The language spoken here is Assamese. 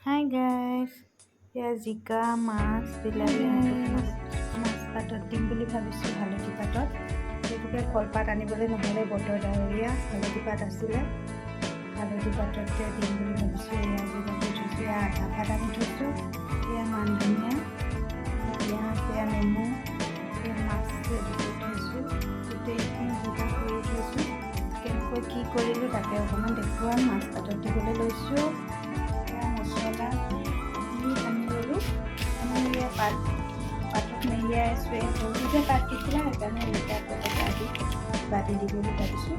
হাই গাইজ, এয়া জিকা মাছ বিলাহী মাছ পাতত দিম বুলি ভাবিছোঁ, হালধি পাতত। সেইটোকে কলপাত আনিবলৈ নহ'লে, বতৰ ডাৱৰীয়া। হালধি পাত আছিলে, হালধি পাততে দিম বুলি ভাবিছোঁ। এয়া যোগাৰ কৰি থৈছোঁ, এয়া আধা পাত আনি থৈছোঁ, এয়া মান ধনিয়া, পিঁয়াজ, এয়া নেমু, এয়া মাছ ৰেডি কৰি থৈছোঁ। গোটেইখিনি যোগাৰ কৰি থৈছোঁ। কেনেকৈ কি কৰিলোঁ তাকে অকণমান দেখুৱাম। মাছ পাতত দিবলৈ লৈছোঁ। মছলা দি সানি ল'লোঁ। আমি পাতত মেৰিয়াই আছোঁ। এই সৰু যে পাত দিছিলে, সেইকাৰণে এনেকৈ আকৌ বাতি দিবলৈ ভাবিছোঁ।